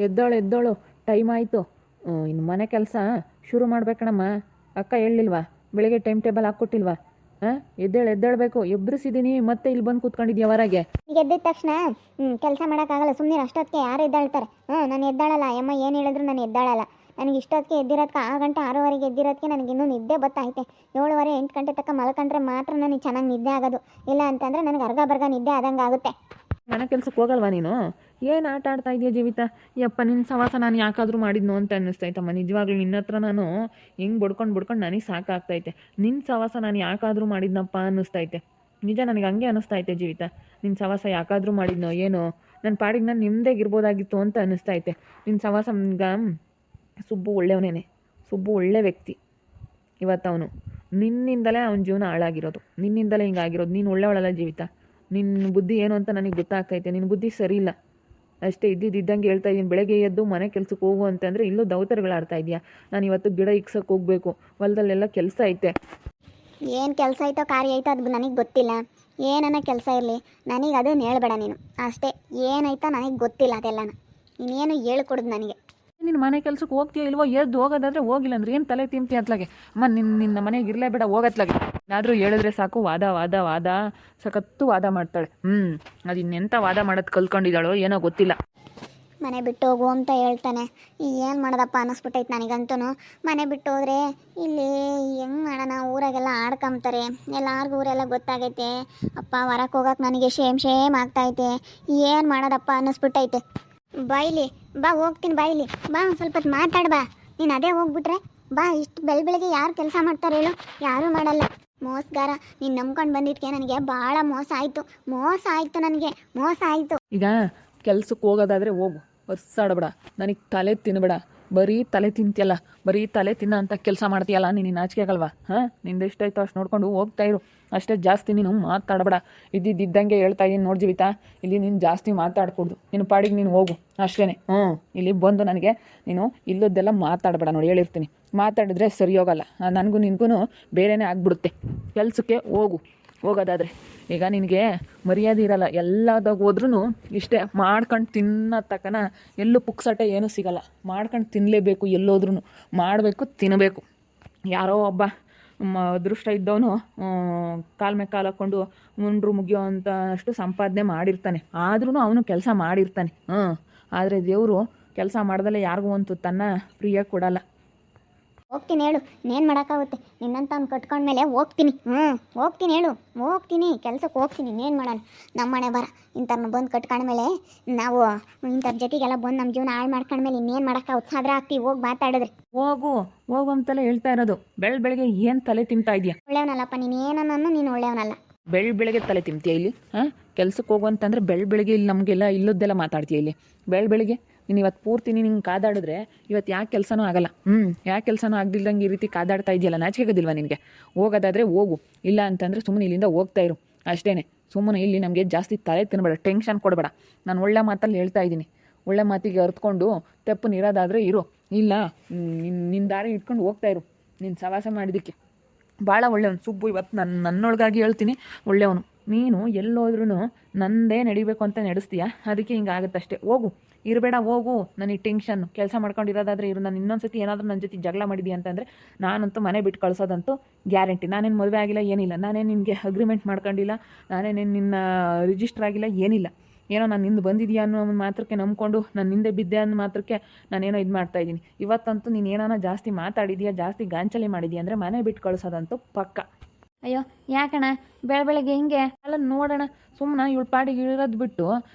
ಎದ್ದೋಳು ಎದ್ದೋಳು, time ಆಯಿತು. ಇನ್ನು ಮನೆ ಕೆಲಸ ಶುರು ಮಾಡ್ಬೇಕಣಮ್ಮ. ಅಕ್ಕ ಹೇಳಿಲ್ವಾ? ಬೆಳಿಗ್ಗೆ ಟೈಮ್ ಟೇಬಲ್ ಹಾಕ್ಕೊಟ್ಟಿಲ್ವಾ? ಹಾಂ, ಎದ್ದೇಳಬೇಕು. ಎಬ್ಬರಿಸಿದ್ದೀನಿ, ಮತ್ತೆ ಇಲ್ಲಿ ಬಂದು ಕೂತ್ಕೊಂಡಿದ್ಯಾ ಹೊರಗೆ. ಈಗ ಎದ್ದಿದ ತಕ್ಷಣ ಕೆಲಸ ಮಾಡೋಕ್ಕಾಗಲ್ಲ. ಸುಮ್ಮನೆ ಅಷ್ಟೊತ್ತಿಗೆ ಯಾರು ಎದ್ದಾಳ್ತಾರೆ? ನಾನು ಎದ್ದಾಳಲ್ಲ. ಅಮ್ಮ ಏನು ಹೇಳಿದ್ರು ನಾನು ಎದ್ದಾಳಲ್ಲ. ನನಗೆ ಇಷ್ಟೊತ್ತಿಗೆ ಎದ್ದಿರೋದಕ್ಕೆ 6 ಗಂಟೆ 6:30ಗೆ ಎದ್ದಿರೋದಕ್ಕೆ ನನಗೆ ಇನ್ನೂ ನಿದ್ದೆ ಬತ್ತೈತೆ. 7:30 8 ಗಂಟೆ ತನಕ ಮಲ್ಕೊಂಡ್ರೆ ಮಾತ್ರ ನನಗೆ ಚೆನ್ನಾಗಿ ನಿದ್ದೆ ಆಗೋದು. ಇಲ್ಲ ಅಂತಂದರೆ ನನಗೆ ಅರ್ಧ ಬರ್ಗ ನಿದ್ದೆ ಆದಂಗೆ ಆಗುತ್ತೆ. ಮನೆ ಕೆಲ್ಸಕ್ಕೆ ಹೋಗಲ್ವಾ ನೀನು? ಏನು ಆಟ ಆಡ್ತಾ ಇದೆಯಾ ಜೀವಿತ? ಯಪ್ಪ, ನಿನ್ನ ಸವಾಸ ನಾನು ಯಾಕಾದರೂ ಮಾಡಿದ್ನು ಅಂತ ಅನ್ನಿಸ್ತೈತಮ್ಮ. ನಿಜವಾಗ್ಲೂ ನಿನ್ನ ಹತ್ರ ನಾನು ಹಿಂಗೆ ಬಡ್ಕೊಂಡು ನನಗೆ ಸಾಕಾಗ್ತೈತೆ. ನಿನ್ನ ಸವಾಸ ನಾನು ಯಾಕಾದರೂ ಮಾಡಿದ್ನಪ್ಪ ಅನ್ನಿಸ್ತೈತೆ. ನಿಜ, ನನಗೆ ಹಂಗೆ ಅನ್ನಿಸ್ತೈತೆ ಜೀವಿತ. ನಿನ್ನ ಸವಾಸ ಯಾಕಾದರೂ ಮಾಡಿದ್ನೋ ಏನೋ, ನನ್ನ ಪಾಡಿಗೆ ನಾನು ನಿಮ್ಮದೇಗಿರ್ಬೋದಾಗಿತ್ತು ಅಂತ ಅನ್ನಿಸ್ತೈತೆ. ನಿನ್ನ ಸವಾಸ ಈಗ ಸುಬ್ಬು ಒಳ್ಳೆಯವನೇನೆ. ಸುಬ್ಬು ಒಳ್ಳೆ ವ್ಯಕ್ತಿ. ಇವತ್ತವನು ನಿನ್ನಿಂದಲೇ ಅವನ ಜೀವನ ಹಾಳಾಗಿರೋದು, ನಿನ್ನಿಂದಲೇ ಹಿಂಗಾಗಿರೋದು. ನೀನು ಒಳ್ಳೆಯವಳಲ್ಲ ಜೀವಿತ. ನಿನ್ನ ಬುದ್ಧಿ ಏನು ಅಂತ ನನಗೆ ಗೊತ್ತಾಗ್ತೈತೆ. ನಿನ್ನ ಬುದ್ಧಿ ಸರಿ ಇಲ್ಲ ಅಷ್ಟೇ. ಇದ್ದಂಗೆ ಹೇಳ್ತಾ ಇದ್ದೀನಿ. ಬೆಳಗ್ಗೆ ಎದ್ದು ಮನೆ ಕೆಲ್ಸಕ್ಕೆ ಹೋಗು ಅಂತಂದರೆ ಇಲ್ಲೂ ದೌತರುಗಳಾಡ್ತಾ ಇದೆಯಾ? ನಾನು ಇವತ್ತು ಗಿಡ ಇಕ್ಸಕ್ಕೆ ಹೋಗಬೇಕು, ಹೊಲದಲ್ಲೆಲ್ಲ ಕೆಲಸ ಐತೆ. ಏನು ಕೆಲಸ ಐತೋ ಕಾರ್ಯ ಐತೋ ಅದು ನನಗೆ ಗೊತ್ತಿಲ್ಲ. ಏನನ್ನ ಕೆಲಸ ಇರಲಿ, ನನಗೆ ಅದನ್ನು ಹೇಳ್ಬೇಡ ನೀನು ಅಷ್ಟೇ. ಏನಾಯ್ತೋ ನನಗೆ ಗೊತ್ತಿಲ್ಲ ಅದೆಲ್ಲನ. ಇನ್ನೇನು ಹೇಳ್ಕೊಡುದು ನನಗೆ. ನಿನ್ನ ಮನೆ ಕೆಲ್ಸಕ್ಕೆ ಹೋಗ್ತೀಯೋ ಇಲ್ವೋ? ಎದ್ದು ಹೋಗೋದಾದ್ರೆ ಹೋಗಿಲ್ಲ ಅಂದ್ರೆ ಏನು ತಲೆ ತಿಂತಿ ಅತ್ಲಾಗೆ? ಅಮ್ಮ, ನಿನ್ನ ಮನೆಗೆ ಇರಲೇಬೇಡ, ಹೋಗತ್ಲಾಗೆ. ಏನಾದರೂ ಹೇಳಿದ್ರೆ ಸಾಕು ವಾದ ಸಖತ್ತು ವಾದ ಮಾಡ್ತಾಳೆ. ಅದು ಇನ್ನೆಂಥ ವಾದ ಮಾಡೋದು ಕಲ್ತ್ಕೊಂಡಿದ್ದಾಳೋ ಏನೋ ಗೊತ್ತಿಲ್ಲ. ಮನೆ ಬಿಟ್ಟು ಹೋಗು ಅಂತ ಹೇಳ್ತಾನೆ. ಏನು ಮಾಡೋದಪ್ಪ ಅನ್ನಿಸ್ಬಿಟ್ಟೈತೆ ನನಗಂತೂ. ಮನೆ ಬಿಟ್ಟು ಹೋದರೆ ಇಲ್ಲಿ ಹೆಂಗೆ ಮಾಡೋಣ? ಊರಾಗೆಲ್ಲ ಆಡ್ಕೊಂತಾರೆ, ಎಲ್ಲರಿಗೂ ಊರೆಲ್ಲ ಗೊತ್ತಾಗೈತೆ. ಅಪ್ಪ, ಹೊರಕ್ಕೆ ಹೋಗಕ್ಕೆ ನನಗೆ ಶೇಮ್ ಆಗ್ತೈತೆ. ಏನು ಮಾಡೋದಪ್ಪ ಅನ್ನಿಸ್ಬಿಟ್ಟೈತೆ. ಬಾಯ್ಲಿ ಬಾ, ಹೋಗ್ತೀನಿ ಬಾಯ್ಲಿ ಬಾ. ಒಂದು ಸ್ವಲ್ಪ ಹೊತ್ತು ಮಾತಾಡು ಬಾ. ನೀನು ಅದೇ ಹೋಗ್ಬಿಟ್ರೆ ಬಾ. ಇಷ್ಟು ಬೆಳಗ್ಗೆ ಯಾರು ಕೆಲಸ ಮಾಡ್ತಾರೆ ಹೇಳು? ಯಾರೂ ಮಾಡಲ್ಲ. ಮೋಸಗಾರ. ನೀನು ನಂಬ್ಕೊಂಡು ಬಂದಿದ್ದಕ್ಕೆ ನನಗೆ ಭಾಳ ಮೋಸ ಆಯಿತು ನನಗೆ ಮೋಸ ಆಯಿತು. ಈಗ ಕೆಲ್ಸಕ್ಕೆ ಹೋಗೋದಾದರೆ ಹೋಗು, ಹೊರ್ಸಾಡಬೇಡ. ನನಗೆ ತಲೆ ತಿನ್ನಬೇಡ. ಬರೀ ತಲೆ ತಿಂತಿಯಲ್ಲ, ಬರೀ ತಲೆ ತಿನ್ನೋ ಅಂತ ಕೆಲಸ ಮಾಡ್ತೀಯಲ್ಲ. ನೀನು ನಾಚಿಕೆ ಆಗಲ್ವಾ? ಹಾಂ, ನಿಂದು ಎಷ್ಟಾಯ್ತು ಅಷ್ಟು ನೋಡ್ಕೊಂಡು ಹೋಗ್ತಾ ಇರು ಅಷ್ಟೇ. ಜಾಸ್ತಿ ನೀನು ಮಾತಾಡಬೇಡ. ಇದ್ದಂಗೆ ಹೇಳ್ತಾ ಇದ್ದೀನಿ ನೋಡಿ ಜೀವಿತ. ಇಲ್ಲಿ ನೀನು ಜಾಸ್ತಿ ಮಾತಾಡ್ಕೊಡ್ದು. ನಿನ್ನ ಪಾಡಿಗೆ ನೀನು ಹೋಗು ಅಷ್ಟೇ. ಇಲ್ಲಿ ಬಂದು ನನಗೆ ನೀನು ಇಲ್ಲದ್ದೆಲ್ಲ ಮಾತಾಡಬೇಡ ನೋಡಿ, ಹೇಳಿರ್ತೀನಿ. ಮಾತಾಡಿದ್ರೆ ಸರಿ ಹೋಗಲ್ಲ. ನನಗೂ ನಿನಗೂ ಬೇರೆಯೇ ಆಗ್ಬಿಡುತ್ತೆ. ಕೆಲಸಕ್ಕೆ ಹೋಗೋದಾದರೆ ಈಗ ನಿನಗೆ ಮರ್ಯಾದೆ ಇರಲ್ಲ. ಎಲ್ಲದಾಗ ಹೋದ್ರೂ ಇಷ್ಟೇ, ಮಾಡ್ಕೊಂಡು ತಿನ್ನೋ ತಕ್ಕನ ಎಲ್ಲೂ ಪುಕ್ಸಟೆ ಏನೂ ಸಿಗಲ್ಲ. ಮಾಡ್ಕೊಂಡು ತಿನ್ನಲೇಬೇಕು. ಎಲ್ಲೋದ್ರೂ ಮಾಡಬೇಕು, ತಿನ್ನಬೇಕು. ಯಾರೋ ಒಬ್ಬ ಅದೃಷ್ಟ ಇದ್ದವನು ಕಾಲ ಮೇಲೆ ಕಾಲು ಹಾಕ್ಕೊಂಡು ಮುಂಡ್ರು ಮುಗಿಯೋ ಅಂತ ಅಷ್ಟು ಸಂಪಾದನೆ ಮಾಡಿರ್ತಾನೆ. ಆದ್ರೂ ಅವನು ಕೆಲಸ ಮಾಡಿರ್ತಾನೆ. ಆದರೆ ದೇವರು ಕೆಲಸ ಮಾಡ್ದಲ್ಲೇ ಯಾರಿಗೂ ಒಂದು ತನ್ನ ಪ್ರಿಯ ಕೊಡಲ್ಲ. ಹೋಗ್ತೀನಿ ಹೇಳು, ಇನ್ನೇನು ಮಾಡೋಕ್ಕಾಗುತ್ತೆ? ನಿನ್ನಂತ ಅವ್ನು ಕಟ್ಕೊಂಡ್ಮೇಲೆ ಹೋಗ್ತೀನಿ. ಹೋಗ್ತೀನಿ ಹೇಳು, ಹೋಗ್ತೀನಿ ಕೆಲ್ಸಕ್ಕೆ ಹೋಗ್ತೀನಿ. ಇನ್ನೇನು ಮಾಡೋಣ? ನಮ್ಮ ಮನೆ ಬರ ಇಂಥವ್ರನ್ನ ಬಂದು ಕಟ್ಕೊಂಡ್ಮೇಲೆ ನಾವು ಇಂಥವ್ರ ಜೊತೆಗೆಲ್ಲ ಬಂದು ನಮ್ಮ ಜೀವನ ಹಾಳು ಮಾಡ್ಕೊಂಡ್ಮೇಲೆ ಇನ್ನೇನು ಮಾಡೋಕ್ಕಾಗುತ್ತೆ? ಸಾದ್ರ ಆಗ್ತೀವಿ. ಹೋಗಿ ಮಾತಾಡಿದ್ರೆ ಹೋಗು ಅಂತಲೇ ಹೇಳ್ತಾ ಇರೋದು. ಬೆಳಗ್ಗೆ ಏನು ತಲೆ ತಿಂತಾ ಇದೆಯಾ? ಒಳ್ಳೆಯವನಲ್ಲಪ್ಪ ನೀನು. ಏನನ್ನ ನೀನು ಒಳ್ಳೆಯವನಲ್ಲ. ಬೆಳಗ್ಗೆ ತಲೆ ತಿಂತೀಯ ಇಲ್ಲಿ? ಕೆಲ್ಸಕ್ಕೆ ಹೋಗು ಅಂತಂದರೆ ಬೆಳಗ್ಗೆ ಇಲ್ಲಿ ನಮಗೆಲ್ಲ ಇಲ್ಲದ್ದೆಲ್ಲ ಮಾತಾಡ್ತೀಯ ಇಲ್ಲಿ. ಬೆಳಗ್ಗೆ ನೀನು ಇವತ್ತು ಪೂರ್ತಿ ನಿಂಗೆ ಕಾದಾಡಿದ್ರೆ ಇವತ್ತು ಯಾಕೆ ಕೆಲಸನೂ ಆಗಲ್ಲ. ಯಾಕೆ ಕೆಲಸನೂ ಆಗದಿಲ್ದಂಗೆ ಈ ರೀತಿ ಕಾದಾಡ್ತಾ ಇದೆಯಲ್ಲ, ನಾಚಿಕೆಗೋದಿಲ್ವ ನಿನಗೆ? ಹೋಗೋದಾದರೆ ಹೋಗು, ಇಲ್ಲ ಅಂತಂದರೆ ಸುಮ್ಮನೆ ಇಲ್ಲಿಂದ ಹೋಗ್ತಾ ಇರು ಅಷ್ಟೇ. ಸುಮ್ಮನೆ ಇಲ್ಲಿ ನಮಗೆ ಜಾಸ್ತಿ ತಲೆ ತಿನ್ನಬೇಡ, ಟೆನ್ಷನ್ ಕೊಡಬೇಡ. ನಾನು ಒಳ್ಳೆ ಮಾತಲ್ಲಿ ಹೇಳ್ತಾ ಇದ್ದೀನಿ. ಒಳ್ಳೆ ಮಾತಿಗೆ ಅರ್ತ್ಕೊಂಡು ತೆಪ್ಪು ಇರೋದಾದರೆ ಇರು, ಇಲ್ಲ ನಿನ್ನ ದಾರಿ ಇಟ್ಕೊಂಡು ಹೋಗ್ತಾ ಇರು. ನಿನ್ನ ಸವಾಸ ಮಾಡಿದ್ದಕ್ಕೆ ಭಾಳ ಒಳ್ಳೆಯವನು ಸುಬ್ಬು. ಇವತ್ತು ನನ್ನೊಳಗಾಗಿ ಹೇಳ್ತೀನಿ, ಒಳ್ಳೆಯವನು. ನೀನು ಎಲ್ಲೋದ್ರೂ ನಂದೇ ನಡಿಬೇಕು ಅಂತ ನಡೆಸ್ತೀಯ, ಅದಕ್ಕೆ ಹಿಂಗಾಗುತ್ತಷ್ಟೇ. ಇರಬೇಡ, ಹೋಗು. ನನಗೆ ಟೆನ್ಷನ್. ಕೆಲಸ ಮಾಡ್ಕೊಂಡಿರೋದಾದರೆ ಇರು. ನಾನು ಇನ್ನೊಂದ್ಸತಿ ಏನಾದರೂ ನನ್ನ ಜೊತೆ ಜಗಳ ಮಾಡಿದ್ಯಾ ಅಂತಂದರೆ ನಾನಂತೂ ಮನೆ ಬಿಟ್ಟು ಕಳಿಸೋದಂತೂ ಗ್ಯಾರಂಟಿ. ನಾನೇನು ಮದುವೆ ಆಗಿಲ್ಲ, ಏನಿಲ್ಲ. ನಾನೇನು ನಿನಗೆ ಅಗ್ರಿಮೆಂಟ್ ಮಾಡ್ಕೊಂಡಿಲ್ಲ, ನಾನೇನೇನು ನಿನ್ನ ರಿಜಿಸ್ಟರ್ ಆಗಿಲ್ಲ, ಏನಿಲ್ಲ. ಏನೋ ನಾನು ನಿಂದು ಬಂದಿದೆಯಾ ಅನ್ನೋ ಮಾತ್ರಕ್ಕೆ ನಂಬ್ಕೊಂಡು ನಾನು ಹಿಂದೆ ಬಿದ್ದೆ ಅನ್ನೋ ಮಾತ್ರಕ್ಕೆ ನಾನೇನೋ ಇದು ಮಾಡ್ತಾಯಿದ್ದೀನಿ. ಇವತ್ತಂತೂ ನೀನು ಏನಾನ ಜಾಸ್ತಿ ಮಾತಾಡಿದೆಯಾ, ಜಾಸ್ತಿ ಗಾಂಚಲಿ ಮಾಡಿದೆಯಾ ಅಂದರೆ ಮನೆ ಬಿಟ್ಟು ಕಳಿಸೋದಂತೂ ಪಕ್ಕ. ಅಯ್ಯೋ ಯಾಕಣ್ಣ ಬೆಳಗ್ಗೆ ಹಿಂಗೆ? ಅಲ್ಲ ನೋಡೋಣ, ಸುಮ್ಮನೆ ಇವಳು ಪಾಡಿಗೆ ಇರೋದು ಬಿಟ್ಟು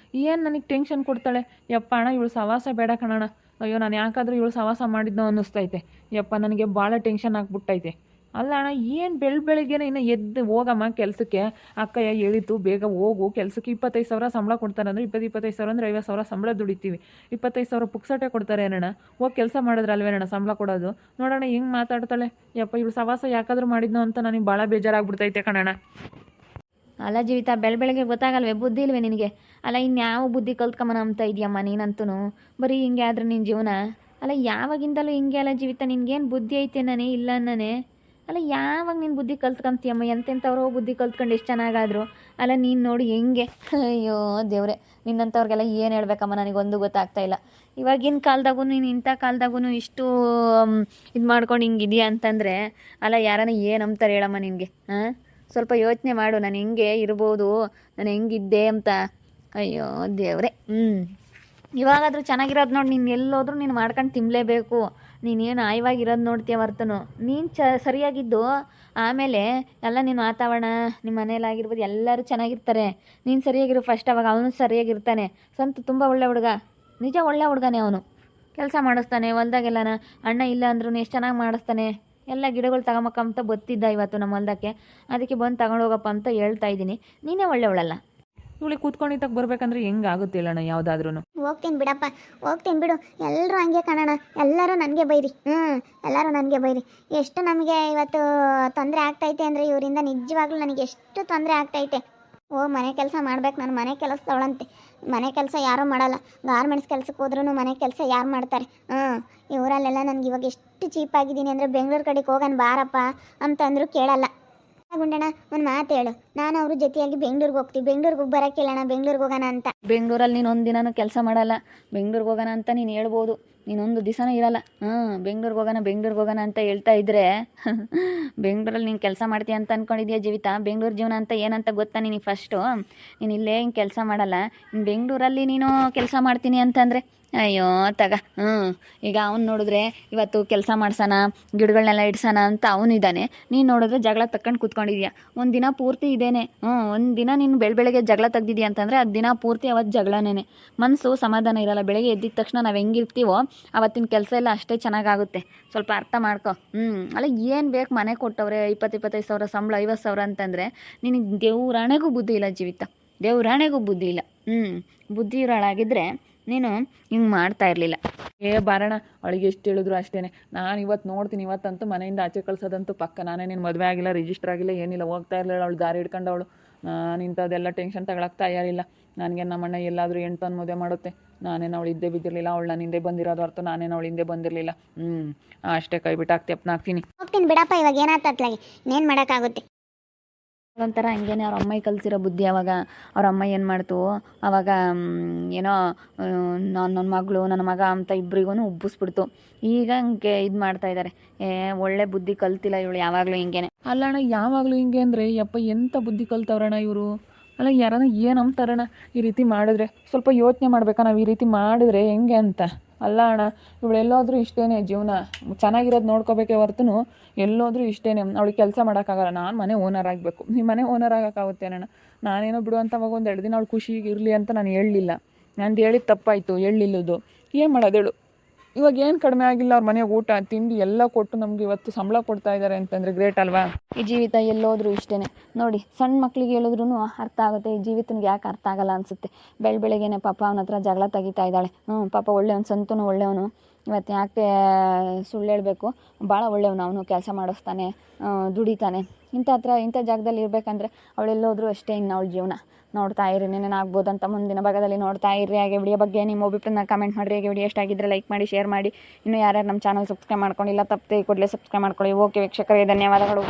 ಏನು ನನಗೆ ಟೆನ್ಷನ್ ಕೊಡ್ತಾಳೆ. ಯಪ್ಪ ಅಣ್ಣ, ಇವಳು ಸವಾಸ ಬೇಡ ಕಣಣ್ಣ. ಅಯ್ಯೋ, ನಾನು ಯಾಕಾದರೂ ಇವಳು ಸವಾಸ ಮಾಡಿದ್ನೋ ಅನ್ನಿಸ್ತೈತೆ. ಯಪ್ಪ, ನನಗೆ ಭಾಳ ಟೆನ್ಷನ್ ಆಗಿಬಿಟ್ಟೈತೆ. ಅಲ್ಲ ಅಣ್ಣ, ಏನು ಬೆಳಗ್ಗೆನೇ ಇನ್ನು ಎದ್ದು ಹೋಗಮ್ಮ ಕೆಲಸಕ್ಕೆ. ಅಕ್ಕಯ್ಯ ಹೇಳಿತು ಬೇಗ ಹೋಗು ಕೆಲಸಕ್ಕೆ. 25,000 ಸಂಬಳ ಕೊಡ್ತಾರೆ ಅಂದರೆ 25,000 ಅಂದರೆ 50,000 ಸಂಬಳ ದುಡಿತೀವಿ. 25,000 ಪುಕ್ಸಟೆ ಕೊಡ್ತಾರೆ ಏನಣ್ಣ? ಹೋಗಿ ಕೆಲಸ ಮಾಡಿದ್ರಲ್ವೇನಣ್ಣ ಸಂಬಳ ಕೊಡೋದು? ನೋಡೋಣ ಹೆಂಗೆ ಮಾತಾಡ್ತಾಳೆ. ಯಪ್ಪ, ಇವಳು ಸವಾಸ ಯಾಕಾದರೂ ಮಾಡಿದ್ನೋ ಅಂತ ನನಗೆ ಭಾಳ ಬೇಜಾರಾಗ್ಬಿಡ್ತೈತೆ ಕಣಣ್ಣ. ಅಲ್ಲ ಜೀವಿತ, ಬೆಳಗ್ಗೆ ಗೊತ್ತಾಗಲ್ವೇ? ಬುದ್ಧಿ ಇಲ್ವೇ ನಿನಗೆ? ಅಲ್ಲ, ಇನ್ಯಾವ ಬುದ್ಧಿ ಕಲ್ತ್ಕೊಂಬನ ಅಂತ ಇದೆಯಮ್ಮ ನೀನಂತೂ. ಬರೀ ಹಿಂಗೆ ಆದ್ರೆ ನಿನ್ನ ಜೀವನ. ಅಲ್ಲ, ಯಾವಾಗಿಂದಲೂ ಹಿಂಗೆ ಅಲ್ಲ ಜೀವಿತ. ನಿನ್ಗೇನು ಬುದ್ಧಿ ಐತೆ ನಾನೇ ಇಲ್ಲ ನಾನೇ? ಅಲ್ಲ ಯಾವಾಗ ನೀನು ಬುದ್ಧಿ ಕಲ್ತ್ಕೊಂತೀಯಮ್ಮ? ಎಂತೆಂಥವ್ರೋ ಬುದ್ಧಿ ಕಲ್ತ್ಕೊಂಡು ಎಷ್ಟು ಚೆನ್ನಾಗಾದ್ರು. ಅಲ್ಲ ನೀನು ನೋಡಿ ಹೆಂಗೆ, ಅಯ್ಯೋ ದೇವ್ರೆ, ನಿನ್ನಂಥವ್ರಿಗೆಲ್ಲ ಏನು ಹೇಳ್ಬೇಕಮ್ಮ, ನನಗೊಂದು ಗೊತ್ತಾಗ್ತಾ ಇಲ್ಲ. ಇವಾಗಿನ ಕಾಲದಾಗೂ ನೀನು ಇಂಥ ಕಾಲದಾಗೂ ಇಷ್ಟು ಇದು ಮಾಡ್ಕೊಂಡು ಹಿಂಗಿದೆಯಾ ಅಂತಂದರೆ, ಅಲ್ಲ ಯಾರನ್ನ ಏನು ಅಂತಾರೆ ಹೇಳಮ್ಮ ನಿನಗೆ? ಹಾಂ, ಸ್ವಲ್ಪ ಯೋಚನೆ ಮಾಡು, ನಾನು ಹೆಂಗೆ ಇರ್ಬೋದು, ನಾನು ಹೆಂಗಿದ್ದೆ ಅಂತ. ಅಯ್ಯೋ ದೇವ್ರೆ. ಇವಾಗಾದರೂ ಚೆನ್ನಾಗಿರೋದು ನೋಡಿ, ನೀನು ಎಲ್ಲೋದ್ರೂ ನೀನು ಮಾಡ್ಕೊಂಡು ತಿನ್ನಲೇಬೇಕು. ನೀನೇನು ಆಯ್ವಾಗಿರೋದು ನೋಡ್ತೀಯ ಹೊರ್ತನು. ನೀನು ಸರಿಯಾಗಿದ್ದು ಆಮೇಲೆ ಎಲ್ಲ ನಿನ್ನ ವಾತಾವರಣ, ನಿಮ್ಮ ಮನೇಲಾಗಿರ್ಬೋದು ಎಲ್ಲರೂ ಚೆನ್ನಾಗಿರ್ತಾರೆ. ನೀನು ಸರಿಯಾಗಿರು ಫಸ್ಟ್, ಅವಾಗ ಅವನು ಸರಿಯಾಗಿರ್ತಾನೆ. ಸಂತು ತುಂಬ ಒಳ್ಳೆ ಹುಡುಗ, ನಿಜ ಒಳ್ಳೆ ಹುಡುಗನೇ ಅವನು. ಕೆಲಸ ಮಾಡಿಸ್ತಾನೆ ಹೊಲ್ದಾಗೆಲ್ಲನ, ಅಣ್ಣ ಇಲ್ಲ ಅಂದ್ರೂ ಎಷ್ಟು ಚೆನ್ನಾಗಿ ಮಾಡಿಸ್ತಾನೆ. ಎಲ್ಲ ಗಿಡಗಳು ತಗೊಂಬಕ್ಕಂತ ಬತ್ತಿದ್ದ ಇವತ್ತು ನಮ್ಮ ಹೊಲ್ದಕ್ಕೆ, ಅದಕ್ಕೆ ಬಂದು ತಗೊಂಡೋಗಪ್ಪ ಅಂತ ಹೇಳ್ತಾ ಇದ್ದೀನಿ. ನೀನೇ ಒಳ್ಳೆಯವಳಲ್ಲ. ಇವಳಿಗೆ ಕೂತ್ಕೊಂಡಿದ್ದಾಗ ಬರ್ಬೇಕಂದ್ರೆ ಹೆಂಗೆ ಆಗುತ್ತೆ ಅಣ್ಣ ಯಾವುದಾದ್ರೂ. ಹೋಗ್ತೀನಿ ಬಿಡಪ್ಪ, ಹೋಗ್ತೀನಿ ಬಿಡು. ಎಲ್ಲರೂ ಹಂಗೆ ಕಾಣೋಣ, ಎಲ್ಲರೂ ನನಗೆ ಬೈರಿ. ಎಲ್ಲರೂ ನನಗೆ ಬೈರಿ. ಎಷ್ಟು ನಮಗೆ ಇವತ್ತು ತೊಂದರೆ ಆಗ್ತೈತೆ ಅಂದರೆ ಇವರಿಂದ ನಿಜವಾಗ್ಲೂ ನನಗೆ ಎಷ್ಟು ತೊಂದರೆ ಆಗ್ತೈತೆ. ಮನೆ ಕೆಲಸ ಮಾಡ್ಬೇಕು, ನಾನು ಮನೆ ಕೆಲಸದವಳಂತೆ. ಮನೆ ಕೆಲಸ ಯಾರೂ ಮಾಡಲ್ಲ. ಗಾರ್ಮೆಂಟ್ಸ್ ಕೆಲಸಕ್ಕೆ ಹೋದ್ರೂ ಮನೆ ಕೆಲಸ ಯಾರು ಮಾಡ್ತಾರೆ? ಇವರಲ್ಲೆಲ್ಲ ನನಗೆ ಇವಾಗ ಎಷ್ಟು ಚೀಪಾಗಿದ್ದೀನಿ ಅಂದರೆ, ಬೆಂಗಳೂರು ಕಡೆಗೆ ಹೋಗೋಣ ಬಾರಪ್ಪ ಅಂತಂದರೂ ಕೇಳಲ್ಲ. ಗುಂಡಣ್ಣ ಒಂದು ಮಾತು ಹೇಳು, ನಾನು ಅವ್ರ ಜೊತೆಯಾಗಿ ಬೆಂಗಳೂರಿಗೆ ಹೋಗ್ತೀವಿ. ಬೆಂಗಳೂರಿಗೆ ಹೋಗಿ ಬರೋಕ್ಕಿಲ್ಲಣ್ಣ, ಬೆಂಗಳೂರಿಗೆ ಹೋಗೋಣ ಅಂತ. ಬೆಂಗಳೂರಲ್ಲಿ ನೀನು ಒಂದು ದಿನನೂ ಕೆಲಸ ಮಾಡಲ್ಲ. ಬೆಂಗಳೂರಿಗೆ ಹೋಗೋಣ ಅಂತ ನೀನು ಹೇಳ್ಬೋದು, ನೀನೊಂದು ದಿವಸನೂ ಇರಲ್ಲ. ಬೆಂಗಳೂರಿಗೆ ಹೋಗೋಣ ಅಂತ ಹೇಳ್ತಾ ಇದ್ದರೆ ಬೆಂಗಳೂರಲ್ಲಿ ನೀನು ಕೆಲಸ ಮಾಡ್ತೀಯ ಅಂತ ಅಂದ್ಕೊಂಡಿದ್ಯಾ ಜೀವಿತ? ಬೆಂಗಳೂರು ಜೀವನ ಅಂತ ಏನಂತ ಗೊತ್ತಾ ನಿನಗೆ? ಫಸ್ಟು ನೀನು ಇಲ್ಲೇ ಹಿಂಗೆ ಕೆಲಸ ಮಾಡಲ್ಲ, ಇನ್ನು ಬೆಂಗಳೂರಲ್ಲಿ ನೀನು ಕೆಲಸ ಮಾಡ್ತೀನಿ ಅಂತಂದರೆ ಅಯ್ಯೋ ತಗ. ಈಗ ಅವ್ನು ನೋಡಿದ್ರೆ ಇವತ್ತು ಕೆಲಸ ಮಾಡ್ಸೋಣ, ಗಿಡಗಳನ್ನೆಲ್ಲ ಇಡ್ಸೋಣ ಅಂತ ಅವನಿದ್ದಾನೆ. ನೀನು ನೋಡಿದ್ರೆ ಜಗಳ ತಕ್ಕೊಂಡು ಕೂತ್ಕೊಂಡಿದ್ಯಾ. ಒಂದು ದಿನ ಪೂರ್ತಿ ಇದೇನೆ. ಒಂದು ದಿನ ನೀನು ಬೆಳಗ್ಗೆ ಜಗಳ ತೆಗ್ದಿದ್ಯಾ ಅಂತಂದರೆ ಅದು ದಿನ ಪೂರ್ತಿ ಅವತ್ತು ಜಗಳನೇ. ಮನಸ್ಸು ಸಮಾಧಾನ ಇರಲ್ಲ. ಬೆಳಗ್ಗೆ ಎದ್ದಿದ ತಕ್ಷಣ ನಾವು ಹೆಂಗಿರ್ತೀವೋ ಅವತ್ತಿನ ಕೆಲಸ ಎಲ್ಲ ಅಷ್ಟೇ ಚೆನ್ನಾಗಾಗುತ್ತೆ. ಸ್ವಲ್ಪ ಅರ್ಥ ಮಾಡ್ಕೊ. ಅಲ್ಲ ಏನು ಬೇಕು, ಮನೆ ಕೊಟ್ಟವ್ರೆ 20-25 ಸಾವಿರ ಸಂಬಳ, 50 ಸಾವಿರ ಅಂತಂದರೆ ನಿನಗೆ ದೇವ್ರಾಣೆಗೂ ಬುದ್ಧಿ ಇಲ್ಲ ಜೀವಿತ, ದೇವ್ರಾಣೆಗೂ ಬುದ್ಧಿ ಇಲ್ಲ. ಬುದ್ಧಿ ಇರೋಳಾಗಿದ್ದರೆ ನೀನು ಹಿಂಗೆ ಮಾಡ್ತಾ ಇರಲಿಲ್ಲ. ಬಾರಣ, ಅವಳಿಗೆ ಎಷ್ಟು ಹೇಳಿದ್ರು ಅಷ್ಟೇ. ನಾನು ಇವತ್ತು ನೋಡ್ತೀನಿ, ಇವತ್ತಂತೂ ಮನೆಯಿಂದ ಆಚೆ ಕಳ್ಸೋದಂತೂ ಪಕ್ಕ. ನಾನೇ ನೀನು ಮದುವೆ ಆಗಿಲ್ಲ, ರಿಜಿಸ್ಟರ್ ಆಗಿಲ್ಲ, ಏನಿಲ್ಲ, ಹೋಗ್ತಾ ಇರಲಿಲ್ಲ. ಅವಳು ದಾರಿ ಹಿಡ್ಕೊಂಡವಳು. ನಾನು ಇಂಥದ್ದೆಲ್ಲ ಟೆನ್ಷನ್ ತಗೊಳಕ್ಕೆ ತಯಾರಿಲ್ಲ. ನನಗೆ ನಮ್ಮಣ್ಣ ಎಲ್ಲಾದರೂ ಎಂಟೊಂದು ಮದುವೆ ಮಾಡುತ್ತೆ. ನಾನೇನು ಅವಳು ಇದ್ದೇ ಬಿದ್ದಿರಲಿಲ್ಲ. ಅವಳು ನಾನು ಹಿಂದೆ ಬಂದಿರೋದು ಹೊರತು ನಾನೇನು ಅವಳು ಹಿಂದೆ ಬಂದಿರಲಿಲ್ಲ. ಅಷ್ಟೇ ಕೈ ಬಿಟ್ಟು ಹಾಕ್ತೀನಿ. ಹೋಗ್ತೀನಿ ಬಿಡಪ್ಪ, ಇವಾಗ ಏನಾಗ್ತತ್ಲಾಗಿ ಇನ್ನೇನು ಮಾಡೋಕ್ಕಾಗುತ್ತೆ. ಒಂಥರ ಹಂಗೇನೆ ಅವ್ರ ಅಮ್ಮ ಕಲಿಸಿರೋ ಬುದ್ಧಿ. ಅವಾಗ ಅವ್ರ ಅಮ್ಮ ಏನು ಮಾಡ್ತು, ಅವಾಗ ಏನೋ ನನ್ನ ಮಗಳು ನನ್ನ ಮಗ ಅಂತ ಇಬ್ಬರಿಗೂ ಉಬ್ಬಿಸ್ಬಿಡ್ತು. ಈಗ ಹಂಗೆ ಇದು ಮಾಡ್ತಾ ಇದ್ದಾರೆ. ಒಳ್ಳೆ ಬುದ್ಧಿ ಕಲ್ತಿಲ್ಲ ಇವಳು, ಯಾವಾಗಲೂ ಹಿಂಗೇನೆ. ಅಲ್ಲ ಅಣ್ಣ, ಯಾವಾಗಲೂ ಹಿಂಗೆ ಅಂದರೆ ಯಪ್ಪ ಎಂಥ ಬುದ್ಧಿ ಕಲ್ತವ್ರಣ್ಣ ಇವರು. ಅಲ್ಲ ಯಾರನ್ನ ಏನು ಅಂತಾರಣ್ಣ ಈ ರೀತಿ ಮಾಡಿದ್ರೆ? ಸ್ವಲ್ಪ ಯೋಚನೆ ಮಾಡ್ಬೇಕಾ ನಾವು ಈ ರೀತಿ ಮಾಡಿದ್ರೆ ಹೆಂಗೆ ಅಂತ. ಅಲ್ಲ ಅಣ್ಣ, ಇವಳೆಲ್ಲೋದ್ರೂ ಇಷ್ಟೇ ಜೀವನ. ಚೆನ್ನಾಗಿರೋದು ನೋಡ್ಕೋಬೇಕೇ ಹೊರತು ಎಲ್ಲೋದ್ರೂ ಇಷ್ಟೇ. ಅವಳಿಗೆ ಕೆಲಸ ಮಾಡೋಕ್ಕಾಗಲ್ಲ. ನಾನು ಮನೆ ಓನರ್ ಆಗಬೇಕು. ನಿಮ್ಮ ಮನೆ ಓನರ್ ಆಗೋಕ್ಕಾಗುತ್ತೆ ಅಣ್ಣ? ನಾನೇನೋ ಬಿಡು ಅಂತ ಅವಾಗ ಒಂದು 2 ದಿನ ಅವಳು ಖುಷಿಗೆ ಇರಲಿ ಅಂತ ನಾನು ಹೇಳಲಿಲ್ಲ. ನಾನು ಹೇಳಿದ್ದು ತಪ್ಪಾಯಿತು, ಹೇಳಿಲ್ಲದು. ಏನು ಮಾಡೋದು ಹೇಳು? ಇವಾಗ ಏನು ಕಡಿಮೆ ಆಗಿಲ್ಲ. ಅವ್ರ ಮನೆಗೆ ಊಟ ತಿಂಡಿ ಎಲ್ಲ ಕೊಟ್ಟು ನಮ್ಗೆ ಇವತ್ತು ಸಂಬಳ ಕೊಡ್ತಾ ಇದ್ದಾರೆ ಅಂತಂದರೆ ಗ್ರೇಟ್ ಅಲ್ವಾ? ಈ ಜೀವಿತ ಎಲ್ಲೋದ್ರೂ ಇಷ್ಟೇ ನೋಡಿ. ಸಣ್ಣ ಮಕ್ಳಿಗೆ ಹೇಳಿದ್ರು ಅರ್ಥ ಆಗುತ್ತೆ. ಈ ಜೀವಿತನಿಗೆ ಯಾಕೆ ಅರ್ಥ ಆಗಲ್ಲ ಅನಿಸುತ್ತೆ. ಬೆಳಗ್ಗೆನೆ ಪಾಪ ಅವನ ಹತ್ರ ಜಗಳ ತೆಗಿತಾ ಇದ್ದಾಳೆ. ಪಾಪ ಒಳ್ಳೆಯವನು, ಸಂತನು ಒಳ್ಳೆಯವನು. ಇವತ್ತು ಯಾಕೆ ಸುಳ್ಳು ಹೇಳಬೇಕು? ಭಾಳ ಒಳ್ಳೆಯವನು ಅವನು. ಕೆಲಸ ಮಾಡಿಸ್ತಾನೆ, ದುಡಿತಾನೆ. ಇಂಥ ಜಾಗದಲ್ಲಿ ಇರಬೇಕಂದ್ರೆ ಅವಳೆಲ್ಲೋದ್ರೂ ಅಷ್ಟೇ. ಇನ್ನು ಅವಳ ಜೀವನ ನೋಡ್ತಾ ಇರಿ, ಏನೇನು ಆಗ್ಬೋದಂತ ಮುಂದಿನ ಭಾಗದಲ್ಲಿ ನೋಡ್ತಾ ಇರಿ. ಹಾಗೆ ವಿಡಿಯೋ ಬಗ್ಗೆ ನಿಮ್ಮ ಅಭಿಪ್ರಾಯನ ಕಮೆಂಟ್ ಮಾಡಿರಿ. ಹಾಗೆ ವಿಡಿಯೋ ಎಷ್ಟಾಗಿದ್ದರೆ ಲೈಕ್ ಮಾಡಿ, ಶೇರ್ ಮಾಡಿ. ಇನ್ನೂ ಯಾರ್ಯಾರು ನಮ್ಮ ಚಾನಲ್ ಸಬ್ಸ್ಕ್ರೈಬ್ ಮಾಡ್ಕೊಂಡಿಲ್ಲ ತಪ್ಪದೆ ಕೂಡಲೇ ಸಬ್ಸ್ಕ್ರೈಬ್ ಮಾಡ್ಕೊಳ್ಳಿ. ಓಕೆ ವೀಕ್ಷಕರೇ, ಧನ್ಯವಾದಗಳು.